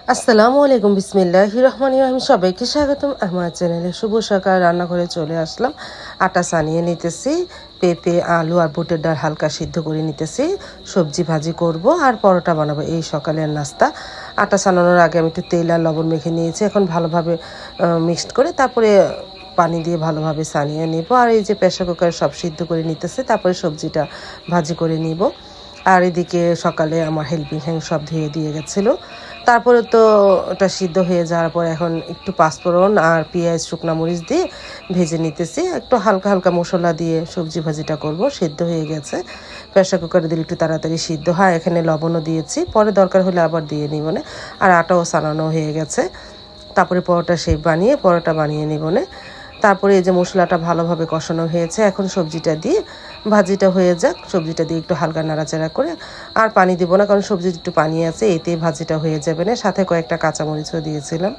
আসসালামু আলাইকুম বিসমিল্লাহির রহমানির রহিম সবাইকে স্বাগতম আমার চ্যানেলে শুভ সকাল রান্নাঘরে চলে আসলাম আটা সানিয়ে নিতেছি পেঁপে আলু আর বুটের ডাল হালকা সিদ্ধ করে নিতেছি সবজি ভাজি করব আর পরোটা বানাবো এই সকালের নাস্তা আটা সানানোর আগে আমি একটু তেল আর লবণ মেখে নিয়েছি এখন ভালোভাবে মিক্সড করে তারপরে পানি দিয়ে ভালোভাবে সানিয়ে নেব আর এই যে প্রেসার কুকারে সব সিদ্ধ করে নিতেছে তারপরে সবজিটা ভাজি করে নিব আর এদিকে সকালে আমার হেল্পিং হ্যান্ড সব ধুয়ে দিয়ে গেছিলো তারপরে তো ওটা সিদ্ধ হয়ে যাওয়ার পর এখন একটু পাঁচফোড়ন আর পেঁয়াজ শুকনো মরিচ দিয়ে ভেজে নিতেছি একটু হালকা হালকা মশলা দিয়ে সবজি ভাজিটা করব সিদ্ধ হয়ে গেছে প্রেসার কুকারে দিলে একটু তাড়াতাড়ি সিদ্ধ হয় এখানে লবণও দিয়েছি পরে দরকার হলে আবার দিয়ে নিব না আর আটাও সানানো হয়ে গেছে তারপরে পরোটা শেপ বানিয়ে পরোটা বানিয়ে নিব না তারপরে এই যে মশলাটা ভালোভাবে কষানো হয়েছে এখন সবজিটা দিয়ে ভাজিটা হয়ে যাক সবজিটা দিয়ে একটু হালকা নাড়াচাড়া করে আর পানি দিব না কারণ সবজির একটু পানি আছে এতেই ভাজিটা হয়ে যাবে না সাথে কয়েকটা কাঁচামরিচও দিয়েছিলাম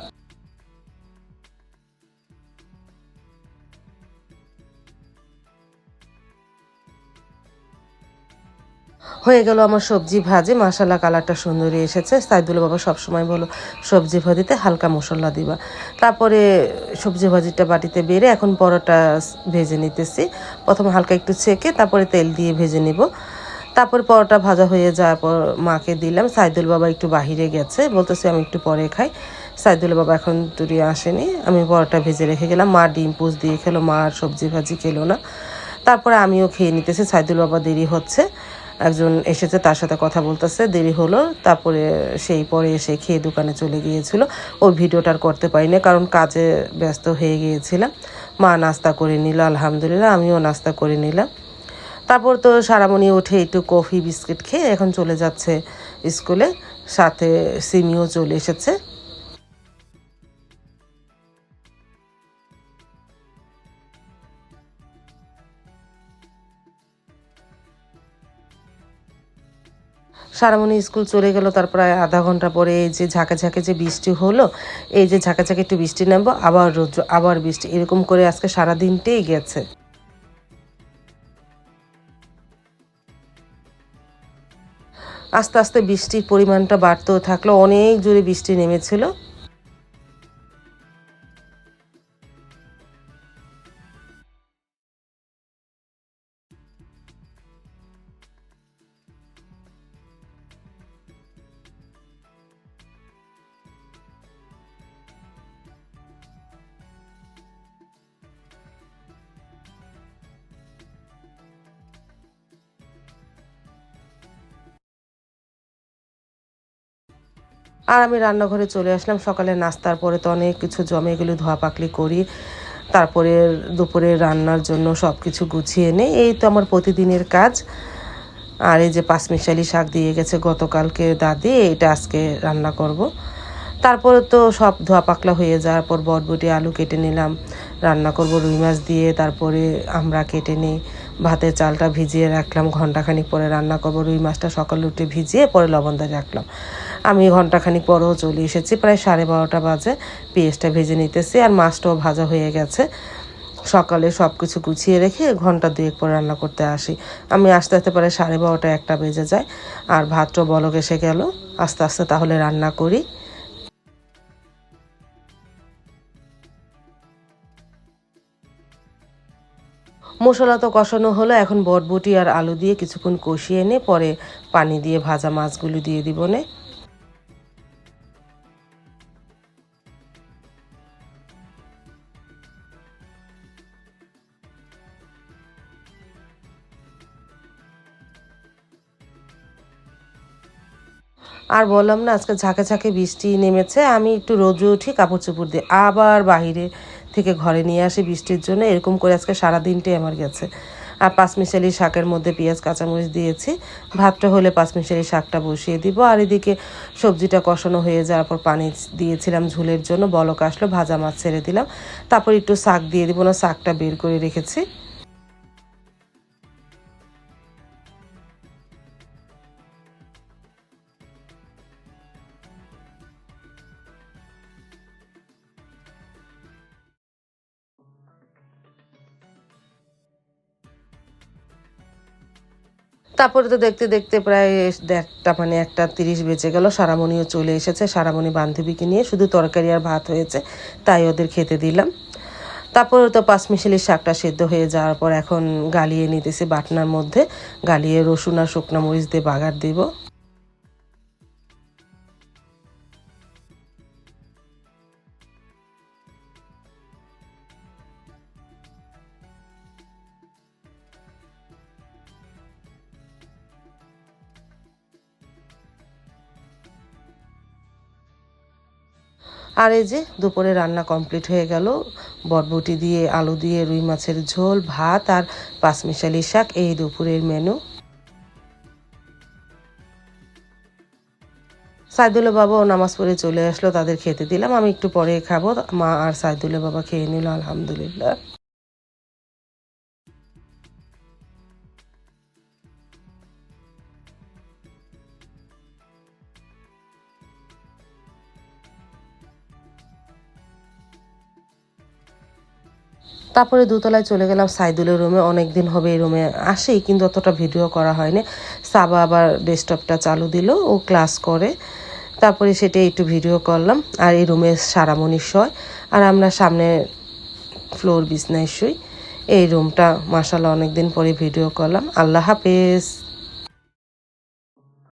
হয়ে গেল আমার সবজি ভাজি মাশাআল্লাহ কালারটা সুন্দরই এসেছে সাইদুল বাবা সবসময় বলো সবজি ভাজিতে হালকা মশলা দিবা তারপরে সবজি ভাজিটা বাটিতে বেড়ে এখন পরোটা ভেজে নিতেছি প্রথমে হালকা একটু ছেঁকে তারপরে তেল দিয়ে ভেজে নিব তারপর পরোটা ভাজা হয়ে যাওয়ার পর মাকে দিলাম সাইদুল বাবা একটু বাহিরে গেছে বলতেছে আমি একটু পরে খাই সাইদুল বাবা এখন টুরি আসেনি আমি পরোটা ভেজে রেখে গেলাম মা ডিম পোচ দিয়ে খেলো মা আর সবজি ভাজি খেলো না তারপরে আমিও খেয়ে নিতেছি সাইদুল বাবা দেরি হচ্ছে একজন এসেছে তার সাথে কথা বলতেছে দেরি হলো তারপরে সেই পরে এসে খেয়ে দোকানে চলে গিয়েছিল ওই ভিডিওটা আর করতে পারিনি কারণ কাজে ব্যস্ত হয়ে গিয়েছিলাম মা নাস্তা করে নিল আলহামদুলিল্লাহ আমিও নাস্তা করে নিলাম তারপর তো সারামণি উঠে একটু কফি বিস্কিট খেয়ে এখন চলে যাচ্ছে স্কুলে সাথে সিমিও চলে এসেছে সারামণি স্কুল চলে গেল তার প্রায় আধা ঘন্টা পরে এই যে ঝাঁকে ঝাঁকে যে বৃষ্টি হলো এই যে ঝাঁকে ঝাঁকে একটু বৃষ্টি নামবো আবার রোদ আবার বৃষ্টি এরকম করে আজকে সারা দিনটাই গেছে আস্তে আস্তে বৃষ্টির পরিমাণটা বাড়তেও থাকলো অনেক জোরে বৃষ্টি নেমেছিল আর আমি রান্নাঘরে চলে আসলাম সকালে নাস্তার পরে তো অনেক কিছু জমে এগুলো ধোয়া পাকলি করি তারপরে দুপুরে রান্নার জন্য সব কিছু গুছিয়ে নেই এই তো আমার প্রতিদিনের কাজ আর এই যে পাঁচমিশালি শাক দিয়ে গেছে গতকালকে দাদি এটা আজকে রান্না করব। তারপরে তো সব ধোয়া পাকলা হয়ে যাওয়ার পর বটবটি আলু কেটে নিলাম রান্না করব রুই মাছ দিয়ে তারপরে আমরা কেটে নিই ভাতের চালটা ভিজিয়ে রাখলাম ঘন্টাখানিক পরে রান্না করব রুই মাছটা সকালে উঠে ভিজিয়ে পরে লবণ দিয়ে রাখলাম আমি ঘন্টাখানিক পরেও চলে এসেছি প্রায় 12:30 বাজে পেঁয়াজটা ভেজে নিতেছি আর মাছটাও ভাজা হয়ে গেছে সকালে সব কিছু গুছিয়ে রেখে ঘন্টা দুয়েক পর রান্না করতে আসি আমি আস্তে আস্তে প্রায় 12:30 একটা বেজে যায় আর ভাতটাও বলক এসে গেল আস্তে আস্তে তাহলে রান্না করি মশলা তো কষানো হলো এখন বটবটি আর আলু দিয়ে কিছুক্ষণ কষিয়ে এনে পরে পানি দিয়ে ভাজা মাছগুলো দিয়ে দিব নে আর বললাম না আজকে ঝাঁকে ঝাঁকে বৃষ্টি নেমেছে আমি একটু রোজে উঠি কাপড় চোপড় দিয়ে আবার বাহিরে থেকে ঘরে নিয়ে আসি বৃষ্টির জন্য এরকম করে আজকে সারাদিনটাই আমার গেছে আর পাঁচমিশালি শাকের মধ্যে পেঁয়াজ কাঁচামরিচ দিয়েছি ভাতটা হলে পাঁচমিশালি শাকটা বসিয়ে দিব আর এদিকে সবজিটা কষানো হয়ে যাওয়ার পর পানি দিয়েছিলাম ঝোলের জন্য বলক আসলো ভাজা মাছ ছেড়ে দিলাম তারপর একটু শাক দিয়ে দিব না শাকটা বের করে রেখেছি তারপরে তো দেখতে দেখতে প্রায় 1:30 মানে 1:30 বেজে গেল। সারামণিও চলে এসেছে, সারামণি বান্ধবীকে নিয়ে, শুধু তরকারি আর ভাত হয়েছে, তাই ওদের খেতে দিলাম। তারপরে তো পাঁচমিশালি শাকটা সেদ্ধ হয়ে যাওয়ার পর এখন গালিয়ে নিতেছি বাটনার মধ্যে, গালিয়ে রসুন আর শুকনো মরিচ দিয়ে বাগার দিব। আর এই যে দুপুরে রান্না কমপ্লিট হয়ে গেল। বটবটি দিয়ে আলু দিয়ে রুই মাছের ঝোল, ভাত আর পাঁচমিশালি শাক, এই দুপুরের মেনু। সাইদুলের বাবাও নামাজ পড়ে চলে আসলো, তাদের খেতে দিলাম। আমি একটু পরে খাবো। মা আর সাইদুলের বাবা খেয়ে নিল, আলহামদুলিল্লাহ। তারপরে দোতলায় চলে গেলাম সাইদুলের রুমে। অনেক দিন হবে এই রুমে আসেই, কিন্তু অতটা ভিডিও করা হয়নি। সাবা আবার ডেস্কটপটা চালু দিল, ও ক্লাস করে, তারপরে সেটা একটু ভিডিও করলাম। আর এই রুমে সারামণি শয়, আর আমরা সামনে ফ্লোর বিছনায় শুই। এই রুমটা মাশাআল্লাহ অনেক দিন পরে ভিডিও করলাম। আল্লাহ হাফেজ।